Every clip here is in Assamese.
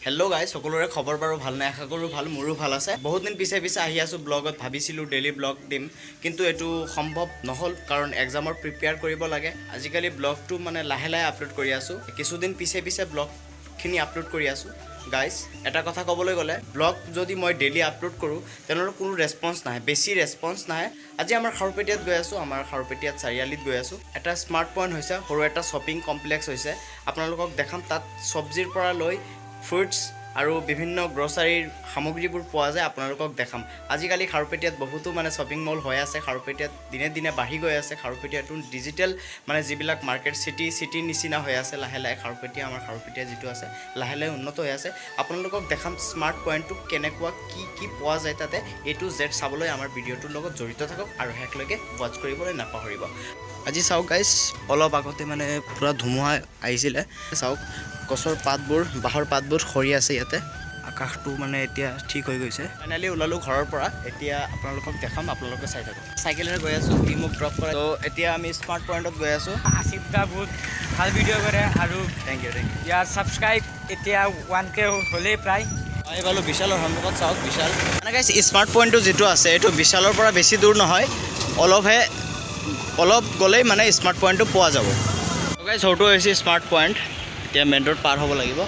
হেল্ল' গাইজ, সকলোৰে খবৰ বাৰু ভাল নাই, আশা কৰোঁ ভাল, মোৰো ভাল আছে। বহুত দিন পিছে আহি আছোঁ ব্লগত। ভাবিছিলোঁ ডেইলি ব্লগ দিম, কিন্তু এইটো সম্ভৱ নহ'ল কাৰণ এক্সামৰ প্ৰিপেয়াৰ কৰিব লাগে। আজিকালি ব্লগটো মানে লাহে লাহে আপলোড কৰি আছোঁ, কিছুদিন পিছে ব্লগখিনি আপলোড কৰি আছোঁ। গাইজ, এটা কথা ক'বলৈ গ'লে, ব্লগ যদি মই ডেইলি আপলোড কৰোঁ তেনেহ'লে কোনো ৰেছপন্স নাহে, বেছি ৰেছপন্স নাহে। আজি আমাৰ খাৰুপেটীয়াত গৈ আছোঁ, আমাৰ খাৰুপেটীয়াত চাৰিআলিত গৈ আছোঁ। এটা স্মাৰ্ট পইণ্ট হৈছে, সৰু এটা শ্বপিং কমপ্লেক্স হৈছে। আপোনালোকক দেখাম, তাত চব্জিৰ পৰা লৈ ফ্ৰুটছ আৰু বিভিন্ন গ্ৰচাৰীৰ সামগ্ৰীবোৰ পোৱা যায়, আপোনালোকক দেখাম। আজিকালি খাৰুপেটীয়াত বহুতো মানে শ্বপিং মল হৈ আছে, খাৰুপেটীয়াত দিনে দিনে বাঢ়ি গৈ আছে। খাৰুপেটীয়াটো ডিজিটেল মানে যিবিলাক মাৰ্কেট চিটিৰ নিচিনা হৈ আছে লাহে লাহে। আমাৰ খাৰুপেটীয়া যিটো আছে লাহে লাহে উন্নত হৈ আছে। আপোনালোকক দেখাম স্মাৰ্ট পইণ্টটো কেনেকুৱা, কি পোৱা যায় তাতে। A to Z চাবলৈ আমাৰ ভিডিঅ'টোৰ লগত জড়িত থাকক আৰু শেষলৈকে ৱাচ কৰিবলৈ নাপাহৰিব। আজি চাওক গাইজ, অলপ আগতে মানে পূৰা ধুমুহা আহিছিলে। চাওক গছৰ পাতবোৰ, বাঁহৰ পাতবোৰ সৰি আছে ইয়াতে। আকাশটো মানে এতিয়া ঠিক হৈ গৈছে। ফাইনেলি ওলালোঁ ঘৰৰ পৰা, এতিয়া আপোনালোকক দেখাম, আপোনালোকে চাই থাকক। চাইকেলেৰে গৈ আছোঁ, সি মোক ড্ৰপ কৰে। ত' এতিয়া আমি স্মাৰ্ট পইণ্টত গৈ আছোঁ। আছিফ দা বহুত ভাল ভিডিঅ' কৰে আৰু থেংক ইউ। ইয়াৰ ছাবস্ক্ৰাইব এতিয়া 1K হ'লেই প্ৰায়। আহি পালোঁ বিশালৰ সন্মুখত। চাওক বিশাল মানে গাইজ, স্মাৰ্ট পইণ্টটো যিটো আছে এইটো বিশালৰ পৰা বেছি দূৰ নহয়, অলপ গ'লেই মানে স্মাৰ্ট পইণ্টটো পোৱা যাব। গাইজ, সৰুটো হৈছে স্মাৰ্ট পইণ্ট। এতিয়া মেইন ৰোড পাৰ হ'ব লাগিব।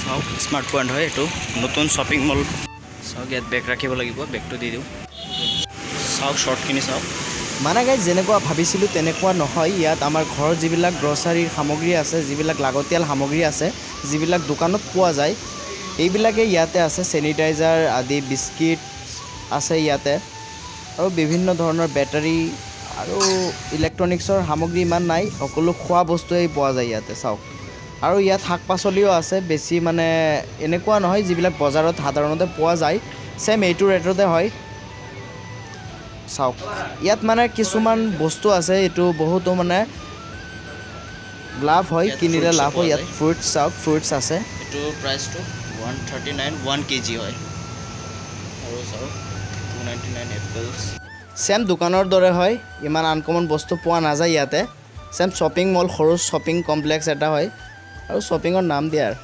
চাওক স্মাৰ্ট পইণ্ট হয় এইটো, নতুন শ্বপিং মল। চাওক ইয়াত বেগ ৰাখিব লাগিব, বেগটো দি দিওঁ। চাওক শ্বৰ্টখিনি চাওক। মানে গাইজ, যেনেকুৱা ভাবিছিলোঁ তেনেকুৱা নহয়। ইয়াত আমাৰ ঘৰৰ যিবিলাক গ্ৰচাৰীৰ সামগ্ৰী আছে, যিবিলাক লাগতিয়াল সামগ্ৰী আছে, যিবিলাক দোকানত পোৱা যায়, এইবিলাকেই ইয়াতে আছে। চেনিটাইজাৰ আদি, বিস্কিট আছে ইয়াতে, আৰু বিভিন্ন ধৰণৰ বেটাৰী আৰু ইলেক্ট্ৰনিক্সৰ সামগ্ৰী ইমান নাই, সকলো খোৱা বস্তুৱেই পোৱা যায় ইয়াতে। চাওক, আৰু ইয়াত শাক পাচলিও আছে, বেছি মানে এনেকুৱা নহয় যিবিলাক বজাৰত সাধাৰণতে পোৱা যায়, ছেম এইটো ৰেটতে হয়। চাওক ইয়াত মানে কিছুমান বস্তু আছে, এইটো বহুতো মানে লাভ হয়, কিনিলে লাভ হয়। ইয়াত ফ্ৰুটছ, চাওক ফ্ৰুটছ আছে। এইটো প্ৰাইচটো 139, 1 kg হয়। আৰু চাওক 299 এপলছ। ছেম দোকানৰ দৰে হয়, ইমান আনকমন বস্তু পোৱা নাযায় ইয়াতে। ছেম শ্বপিং মল, সৰু শ্বপিং কমপ্লেক্স এটা হয়, আৰু শ্বপিঙৰ নাম দিয়ে আৰু।